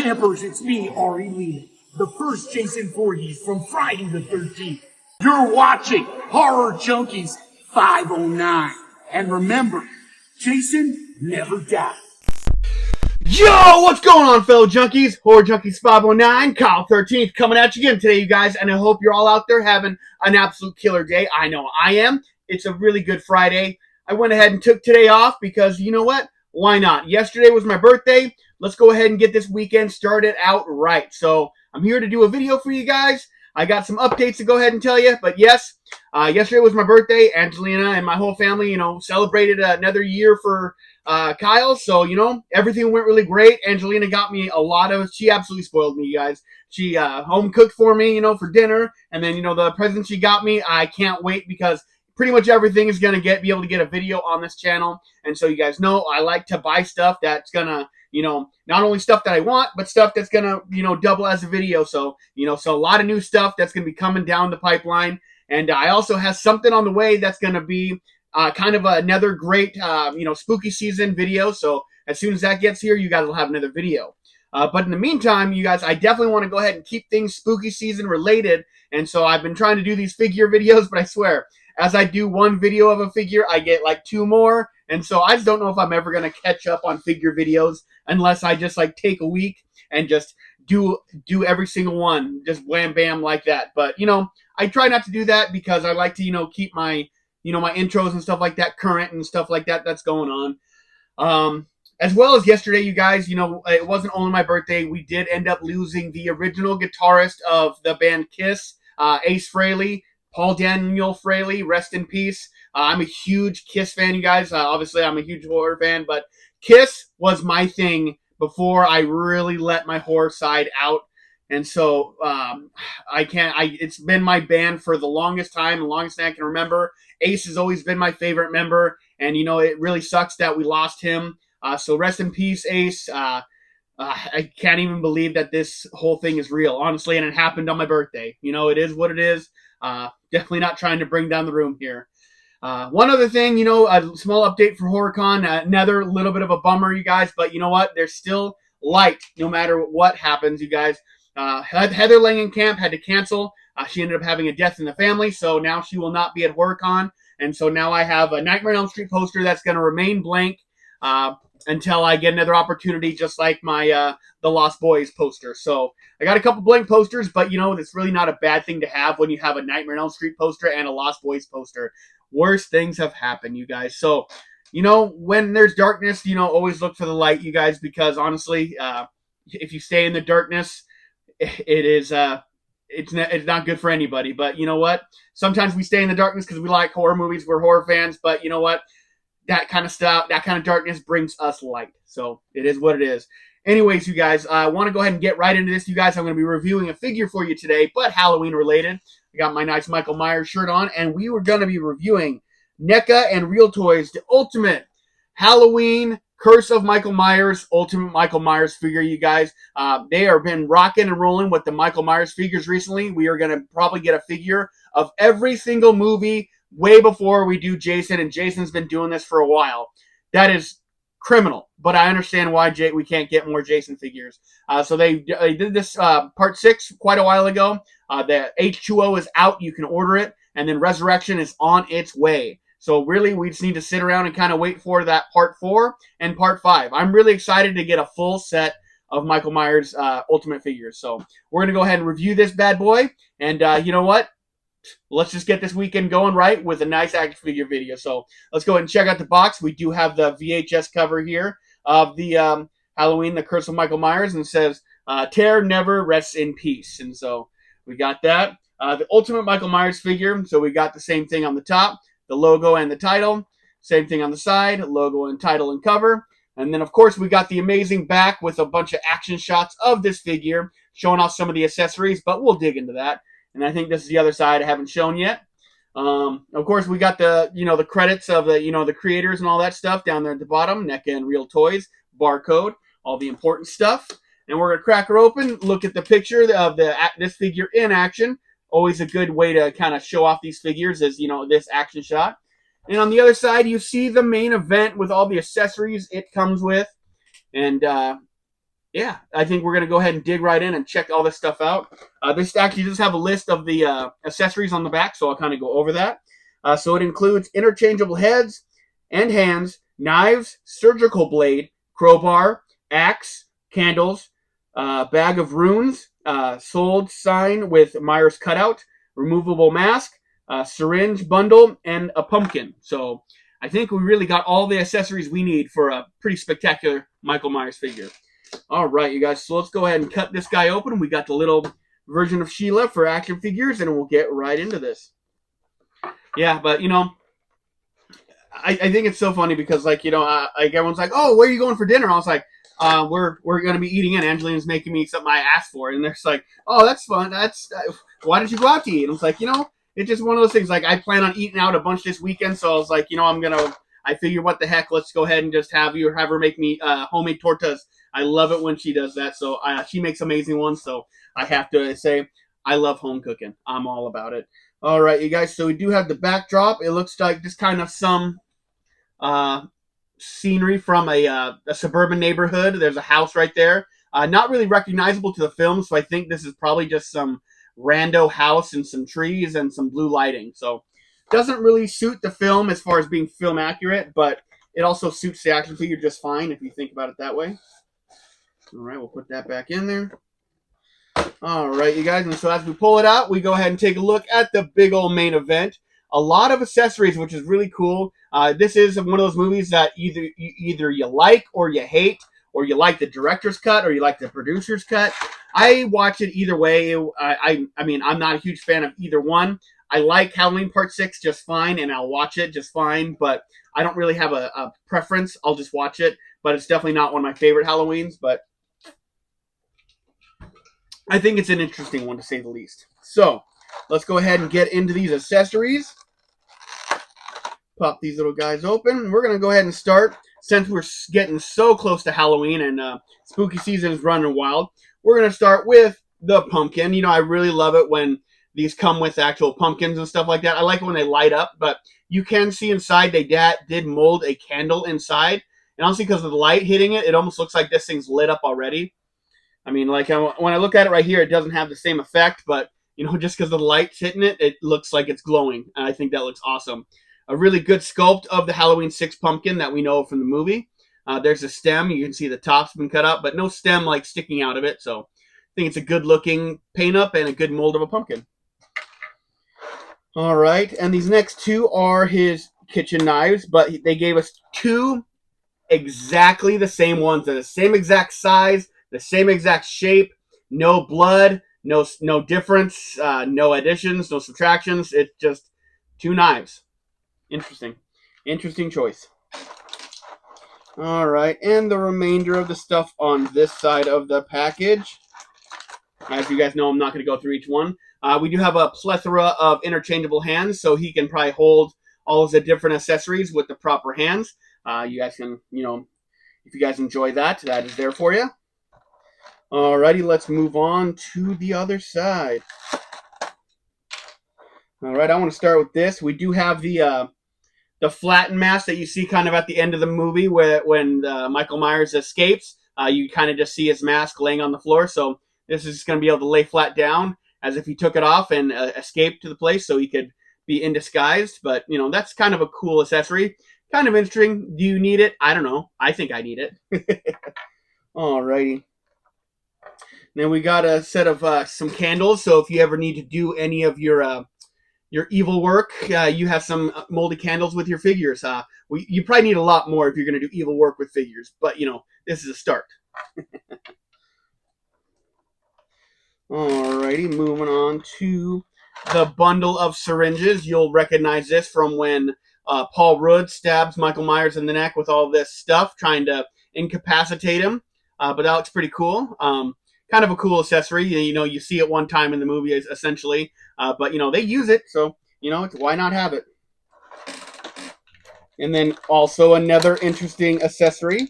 Campers, it's me, Ari Lee, the first Jason Voorhees from Friday the 13th. You're watching Horror Junkies 509. And remember, Jason never dies. Yo, what's going on, fellow junkies? Horror Junkies 509, Kyle 13th, coming at you again today, you guys, and I hope you're all out there having an absolute killer day. I know I am. It's a really good Friday. I went ahead and took today off because, you know what? Why not? Yesterday was my birthday. Let's go ahead and get this weekend started out right. So I'm here to do a video for you guys. I got some updates to go ahead and tell you, but yes, yesterday was my birthday. Angelina and my whole family, celebrated another year for Kyle. So, everything went really great. Angelina got me she absolutely spoiled me, you guys. She home cooked for me, for dinner. And then, the present she got me, I can't wait because pretty much everything is going to be able to get a video on this channel. And so you guys know I like to buy stuff that's going to, not only stuff that I want, but stuff that's going to, double as a video. So, so a lot of new stuff that's going to be coming down the pipeline. And I also have something on the way that's going to be kind of another great, spooky season video. So as soon as that gets here, you guys will have another video. But in the meantime, you guys, I definitely want to go ahead and keep things spooky season related. And so I've been trying to do these figure videos, but I swear, as I do one video of a figure, I get like 2 more. And so I just don't know if I'm ever going to catch up on figure videos unless I just take a week and just do every single one, just wham bam like that. But, I try not to do that because I like to, keep my, my intros and stuff like that current and stuff like that that's going on. As well as yesterday, you guys, it wasn't only my birthday. We did end up losing the original guitarist of the band Kiss, Ace Frehley. Paul Daniel Frehley, rest in peace. I'm a huge Kiss fan, you guys. Obviously, I'm a huge horror fan, but Kiss was my thing before I really let my horror side out. And so it's been my band for the longest time, the longest I can remember. Ace has always been my favorite member, and, it really sucks that we lost him. So rest in peace, Ace. I can't even believe that this whole thing is real, honestly, and it happened on my birthday. It is what it is. Definitely not trying to bring down the room here. One other thing, a small update for HorrorCon, another little bit of a bummer, you guys, but you know what? There's still light no matter what happens, you guys. Heather Langenkamp had to cancel. She ended up having a death in the family, so now she will not be at HorrorCon. And so now I have a Nightmare on Elm Street poster that's going to remain blank until I get another opportunity, just like my The Lost Boys poster. So I got a couple blank posters, but it's really not a bad thing to have when you have a Nightmare on Elm Street poster and a Lost Boys poster. Worse things have happened, you guys. So, when there's darkness, always look for the light, you guys, because honestly, if you stay in the darkness, it's not good for anybody. But you know what? Sometimes we stay in the darkness because we like horror movies. We're horror fans. But you know what? That kind of stuff, that kind of darkness brings us light. So it is what it is. Anyways, you guys, I want to go ahead and get right into this. You guys, I'm going to be reviewing a figure for you today, but Halloween related. I got my nice Michael Myers shirt on, and we were going to be reviewing NECA and Real Toys, the ultimate Halloween Curse of Michael Myers, ultimate Michael Myers figure, you guys. They have been rocking and rolling with the Michael Myers figures recently. We are going to probably get a figure of every single movie way before we do Jason, and Jason's been doing this for a while. That is criminal, but I understand why we can't get more Jason figures. So they did this part 6 quite a while ago. The H2O is out. You can order it, and then Resurrection is on its way. So really, we just need to sit around and kind of wait for that part 4 and part 5. I'm really excited to get a full set of Michael Myers Ultimate figures. So we're going to go ahead and review this bad boy, and you know what? Let's just get this weekend going right with a nice action figure video. So let's go ahead and check out the box. We do have the VHS cover here of the Halloween, The Curse of Michael Myers, and it says, Terror never rests in peace. And so we got that. The Ultimate Michael Myers figure. So we got the same thing on the top, the logo and the title. Same thing on the side, logo and title and cover. And then, of course, we got the amazing back with a bunch of action shots of this figure, showing off some of the accessories, but we'll dig into that. And I think this is the other side I haven't shown yet. Of course, we got the, the credits of the, the creators and all that stuff down there at the bottom. NECA and Real Toys, barcode, all the important stuff. And we're going to crack her open, look at the picture of this figure in action. Always a good way to kind of show off these figures is, this action shot. And on the other side, you see the main event with all the accessories it comes with. And yeah, I think we're going to go ahead and dig right in and check all this stuff out. This actually does have a list of the accessories on the back, so I'll kind of go over that. So it includes interchangeable heads and hands, knives, surgical blade, crowbar, axe, candles, bag of runes, sold sign with Myers cutout, removable mask, syringe bundle, and a pumpkin. So I think we really got all the accessories we need for a pretty spectacular Michael Myers figure. All right, you guys, so let's go ahead and cut this guy open. We got the little version of Sheila for action figures, and we'll get right into this. Yeah, but, I think it's so funny because, like, like everyone's like, oh, where are you going for dinner? I was like, we're going to be eating in. Angelina's making me something I asked for. And they're just like, oh, that's fun. Why did you go out to eat? And I was like, it's just one of those things. Like, I plan on eating out a bunch this weekend, so I was like, I figure, what the heck, let's go ahead and just have her make me homemade tortas. I love it when she does that. So she makes amazing ones. So I have to say, I love home cooking. I'm all about it. All right, you guys. So we do have the backdrop. It looks like just kind of some scenery from a suburban neighborhood. There's a house right there. Not really recognizable to the film. So I think this is probably just some rando house and some trees and some blue lighting. So doesn't really suit the film as far as being film accurate, but it also suits the action figure just fine if you think about it that way. All right, we'll put that back in there. All right, you guys, and so as we pull it out, we go ahead and take a look at the big old main event. A lot of accessories, which is really cool. This is one of those movies that either you like or you hate, or you like the director's cut or you like the producer's cut. I watch it either way. I mean, I'm not a huge fan of either one. I like Halloween Part 6 just fine, and I'll watch it just fine, but I don't really have a preference. I'll just watch it, but it's definitely not one of my favorite Halloweens, but I think it's an interesting one to say the least. So, let's go ahead and get into these accessories. Pop these little guys open. We're going to go ahead and start, since we're getting so close to Halloween and spooky season is running wild, we're going to start with the pumpkin. I really love it when these come with actual pumpkins and stuff like that. I like it when they light up, but you can see inside they did mold a candle inside. And honestly, because of the light hitting it, it almost looks like this thing's lit up already. I mean, like when I look at it right here, it doesn't have the same effect, but just because of the light's hitting it, it looks like it's glowing. And I think that looks awesome. A really good sculpt of the Halloween 6 pumpkin that we know from the movie. There's a stem. You can see the top's been cut up, but no stem like sticking out of it. So I think it's a good looking paint up and a good mold of a pumpkin. All right, and these next two are his kitchen knives, but they gave us two exactly the same ones. They're the same exact size, the same exact shape, no blood, no difference, no additions, no subtractions. It's just two knives. Interesting choice. All right, and the remainder of the stuff on this side of the package. As you guys know, I'm not going to go through each one. We do have a plethora of interchangeable hands, so he can probably hold all of the different accessories with the proper hands. You guys can, if you guys enjoy that, that is there for you. Alrighty, let's move on to the other side. Alright, I want to start with this. We do have the flattened mask that you see kind of at the end of the movie when Michael Myers escapes. You kind of just see his mask laying on the floor, so this is going to be able to lay flat down as if he took it off and escaped to the place so he could be in disguise. But, that's kind of a cool accessory. Kind of interesting. Do you need it? I don't know. I think I need it. Alrighty. Then we got a set of some candles. So if you ever need to do any of your evil work, you have some molded candles with your figures. You probably need a lot more if you're going to do evil work with figures. But, this is a start. Alrighty, moving on to the bundle of syringes. You'll recognize this from when Paul Rudd stabs Michael Myers in the neck with all this stuff, trying to incapacitate him. But that looks pretty cool. Kind of a cool accessory. You see it one time in the movie, essentially. But, they use it, so, why not have it? And then also another interesting accessory,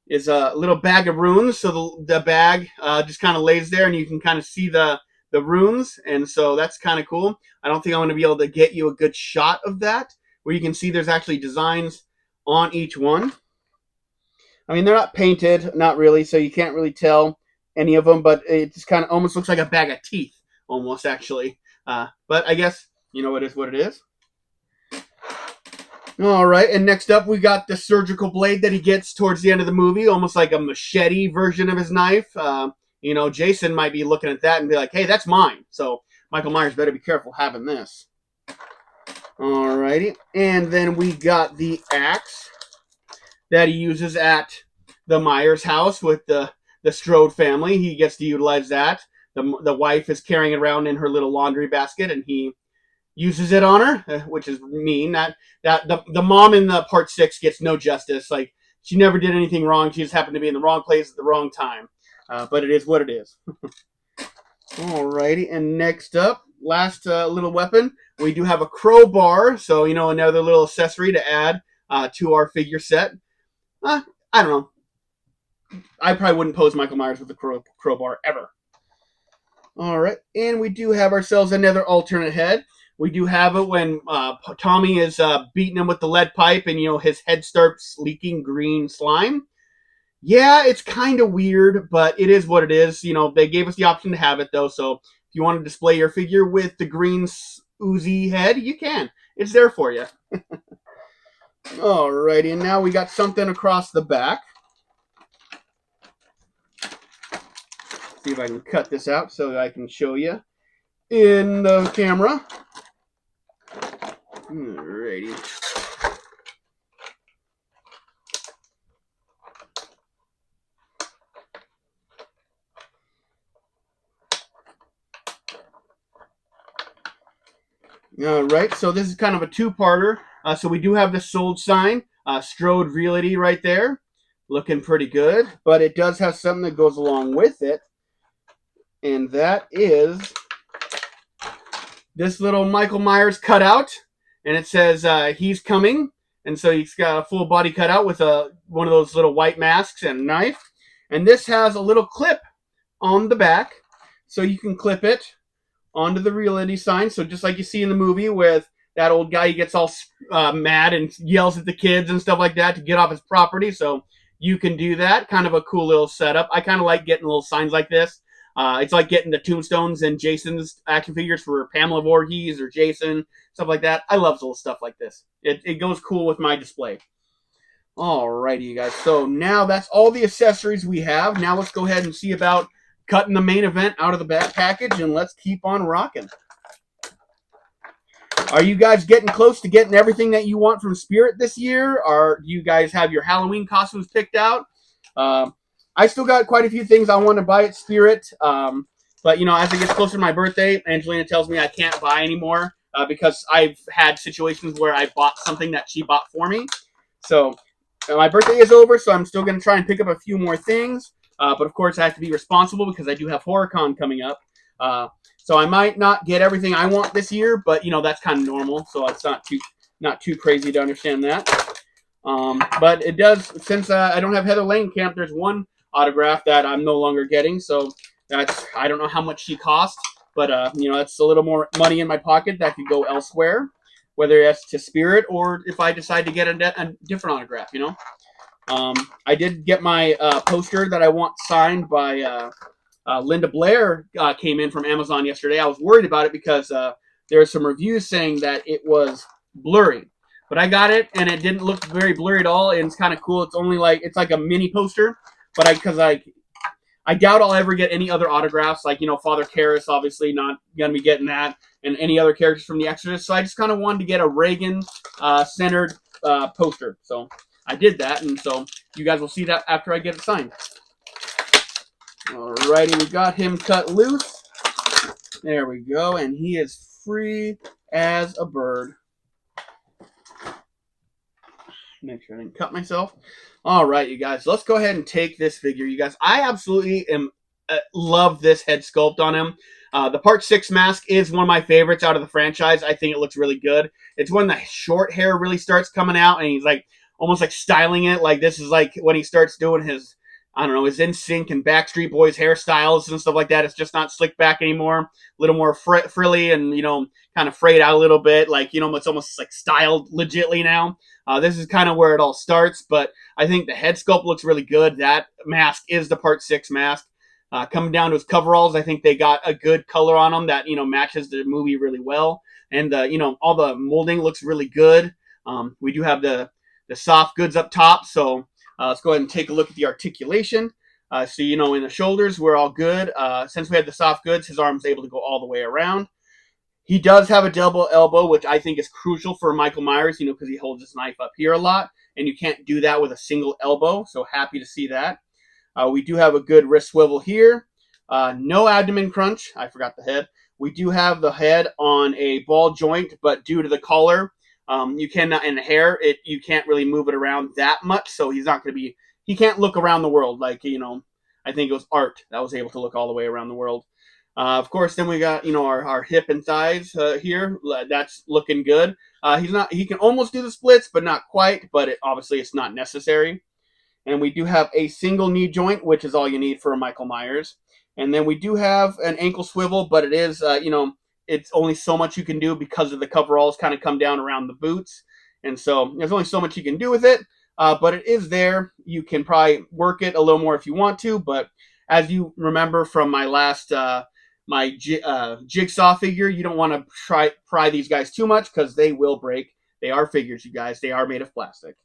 is a little bag of runes. So the bag just kind of lays there, and you can kind of see the runes, and so that's kind of cool. I don't think I'm going to be able to get you a good shot of that, where you can see there's actually designs on each one. I mean, they're not painted, not really, so you can't really tell any of them, but it just kind of almost looks like a bag of teeth, almost, actually. But I guess, it is what it is. All right, and next up we got the surgical blade that he gets towards the end of the movie, almost like a machete version of his knife. Jason might be looking at that and be like, hey, that's mine. So Michael Myers better be careful having this. All righty, and then we got the axe that he uses at the Myers house with the Strode family. He gets to utilize that. The wife is carrying it around in her little laundry basket, and he uses it on her, which is mean. That the mom in the part 6 gets no justice. Like, she never did anything wrong. She just happened to be in the wrong place at the wrong time. But it is what it is. Alrighty, and next up, last little weapon, we do have a crowbar. So, another little accessory to add to our figure set. I don't know. I probably wouldn't pose Michael Myers with a crowbar ever. Alright, and we do have ourselves another alternate head. We do have it when Tommy is beating him with the lead pipe and, his head starts leaking green slime. Yeah, it's kind of weird, but it is what it is. They gave us the option to have it, though, so if you want to display your figure with the green oozy head, you can. It's there for you. Alrighty, and now we got something across the back. See if I can cut this out so that I can show you in the camera. Alrighty. Alright, so this is kind of a two-parter. So we do have the sold sign, Strode Realty right there. Looking pretty good, but it does have something that goes along with it. And that is this little Michael Myers cutout. And it says he's coming. And so he's got a full body cutout with one of those little white masks and a knife. And this has a little clip on the back. So you can clip it onto the realty sign. So just like you see in the movie with that old guy, he gets all mad and yells at the kids and stuff like that to get off his property. So you can do that. Kind of a cool little setup. I kind of like getting little signs like this. It's like getting the tombstones and Jason's action figures for Pamela Voorhees or Jason, stuff like that. I love little stuff like this. It goes cool with my display. Alrighty, you guys. So now that's all the accessories we have. Now let's go ahead and see about cutting the main event out of the back package, and let's keep on rocking. Are you guys getting close to getting everything that you want from Spirit this year? Or do you guys have your Halloween costumes picked out? I still got quite a few things I want to buy at Spirit. But, as it gets closer to my birthday, Angelina tells me I can't buy anymore because I've had situations where I bought something that she bought for me. So my birthday is over, so I'm still going to try and pick up a few more things. But, of course, I have to be responsible because I do have HorrorCon coming up. So I might not get everything I want this year, but, that's kind of normal. So it's not too crazy to understand that. But it does, since I don't have Heather Langenkamp, there's one autograph that I'm no longer getting. So I don't know how much she cost, but, that's a little more money in my pocket that could go elsewhere, whether it's to Spirit or if I decide to get a different autograph, I did get my poster that I want signed by Linda Blair came in from Amazon yesterday. I was worried about it because there are some reviews saying that it was blurry. But I got it, and it didn't look very blurry at all, and it's kind of cool. It's only it's like a mini poster, but I doubt I'll ever get any other autographs. Like, Father Karras, obviously not going to be getting that, and any other characters from The Exorcist. So I just kind of wanted to get a Reagan-centered poster. So I did that, and so you guys will see that after I get it signed. Alrighty, we got him cut loose. There we go, and he is free as a bird. Make sure I didn't cut myself. All right, you guys, let's go ahead and take this figure. You guys, I absolutely love this head sculpt on him. The Part 6 mask is one of my favorites out of the franchise. I think it looks really good. It's when the short hair really starts coming out, and he's almost like styling it. Like, this is like when he starts doing his I don't know, his NSYNC and Backstreet Boys hairstyles and stuff like that. It's just not slicked back anymore. A little more frilly and, you know, kind of frayed out a little bit. Like, you know, it's almost like styled legitly now. This is kind of where it all starts, but I think the head sculpt looks really good. That mask is the Part 6 mask. Coming down to his coveralls, I think they got a good color on them that, you know, matches the movie really well. And, you know, all the molding looks really good. We do have the soft goods up top, so let's go ahead and take a look at the articulation. So, you know, in the shoulders, we're all good. Since we had the soft goods, his arm's able to go all the way around. He does have a double elbow, which I think is crucial for Michael Myers, you know, because he holds his knife up here a lot, and you can't do that with a single elbow, so happy to see that. We do have a good wrist swivel here. No abdomen crunch. I forgot the head. We do have the head on a ball joint, but due to the collar, you cannot, and the hair, you can't really move it around that much, so he's not going to be, he can't look around the world like, you know, I think it was Art that was able to look all the way around the world. Of course, then we got, you know, our hip and thighs here. That's looking good. He can almost do the splits, but not quite, but obviously it's not necessary. And we do have a single knee joint, which is all you need for a Michael Myers. And then we do have an ankle swivel, but it is, you know, it's only so much you can do because of the coveralls kind of come down around the boots. And so there's only so much you can do with it, but it is there. You can probably work it a little more if you want to, but as you remember from my last Jigsaw figure, you don't want to pry these guys too much because they will break. They are figures, you guys. They are made of plastic.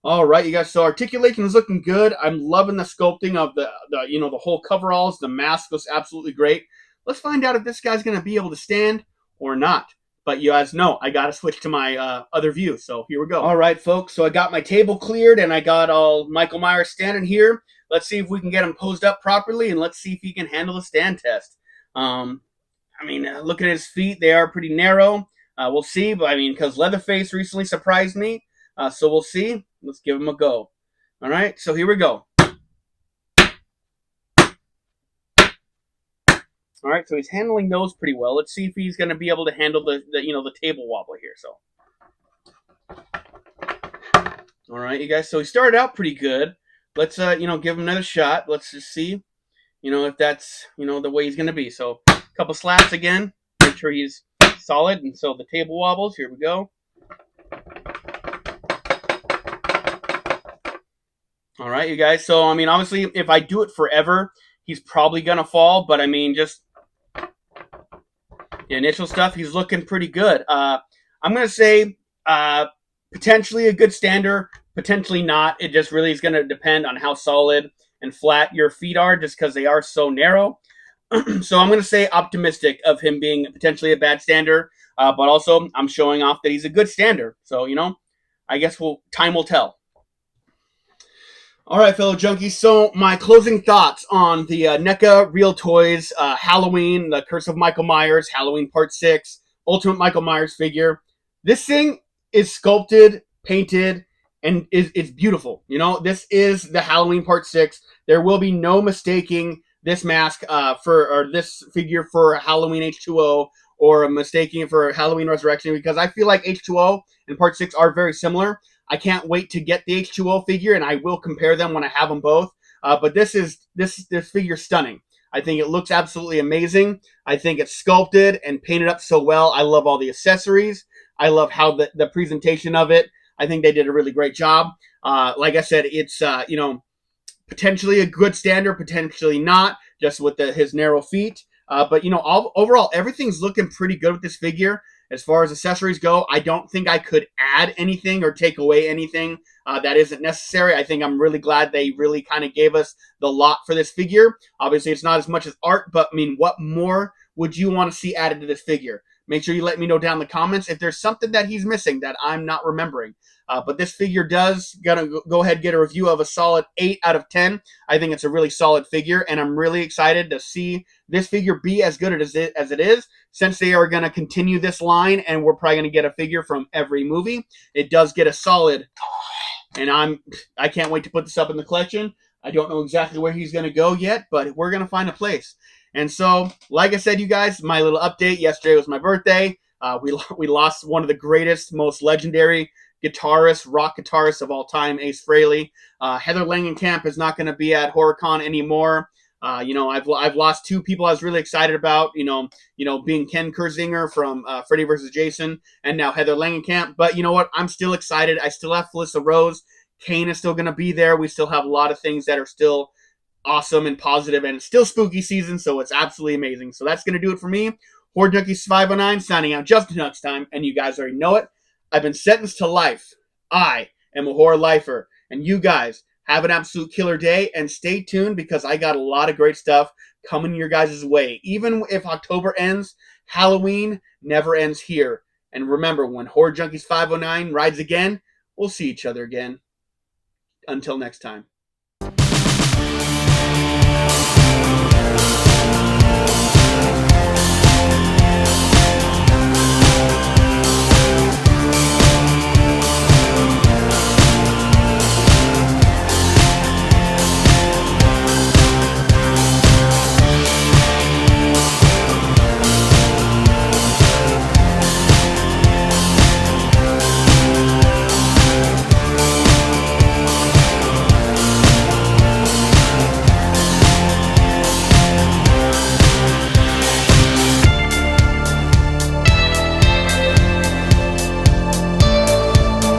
All right, you guys. So articulation is looking good. I'm loving the sculpting of the you know, the whole coveralls. The mask looks absolutely great. Let's find out if this guy's going to be able to stand or not. But you guys know I got to switch to my other view. So here we go. All right, folks. So I got my table cleared and I got all Michael Myers standing here. Let's see if we can get him posed up properly and let's see if he can handle the stand test. I mean, looking at his feet, they are pretty narrow. We'll see. But I mean, because Leatherface recently surprised me. So we'll see. Let's give him a go. All right, so here we go. All right, so he's handling those pretty well. Let's see if he's going to be able to handle the you know, the table wobble here. So, all right, you guys. So he started out pretty good. Let's you know, give him another shot. Let's just see, you know, if that's, you know, the way he's going to be. So a couple slaps again. Make sure he's solid. And so the table wobbles. Here we go. All right, you guys. So, I mean, obviously, if I do it forever, he's probably going to fall. But, I mean, just the initial stuff, he's looking pretty good. I'm going to say potentially a good stander, potentially not. It just really is going to depend on how solid and flat your feet are just because they are so narrow. So I'm going to say optimistic of him being potentially a bad stander. But also, I'm showing off that he's a good stander. So, you know, I guess time will tell. All right, fellow junkies, so my closing thoughts on the NECA Real Toys Halloween, The Curse of Michael Myers, Halloween Part 6, Ultimate Michael Myers figure. This thing is sculpted, painted, and it's beautiful. You know, this is the Halloween Part 6. There will be no mistaking this mask or this figure for Halloween H2O or mistaking it for Halloween Resurrection because I feel like H2O and Part 6 are very similar. I can't wait to get the H2O figure, and I will compare them when I have them both. But this figure stunning. I think it looks absolutely amazing. I think it's sculpted and painted up so well. I love all the accessories. I love how the presentation of it. I think they did a really great job. Like I said, it's you know, potentially a good stander, potentially not, just with his narrow feet. But you know, overall, everything's looking pretty good with this figure. As far as accessories go, I don't think I could add anything or take away anything that isn't necessary. I think I'm really glad they really kind of gave us the lot for this figure. Obviously, it's not as much as Art, but I mean, what more would you want to see added to this figure? Make sure you let me know down in the comments if there's something that he's missing that I'm not remembering. But this figure does gonna go ahead and get a review of a solid 8 out of 10. I think it's a really solid figure, and I'm really excited to see this figure be as good as it is, since they are going to continue this line, and we're probably going to get a figure from every movie. It does get a solid, and I can't wait to put this up in the collection. I don't know exactly where he's going to go yet, but we're going to find a place. And so, like I said, you guys, my little update. Yesterday was my birthday. We lost one of the greatest, most legendary guitarist, rock guitarist of all time, Ace Frehley. Heather Langenkamp is not going to be at HorrorCon anymore. I've lost two people I was really excited about. Being Ken Kersinger from Freddy vs. Jason, and now Heather Langenkamp. But you know what? I'm still excited. I still have Felissa Rose. Kane is still going to be there. We still have a lot of things that are still awesome and positive, and it's still spooky season, so it's absolutely amazing. So that's going to do it for me. Horde Junkies 509 signing out just next time, and you guys already know it. I've been sentenced to life. I am a horror lifer, and you guys have an absolute killer day, and stay tuned because I got a lot of great stuff coming your guys' way. Even if October ends, Halloween never ends here. And remember, when Horde Junkies 509 rides again, we'll see each other again. Until next time.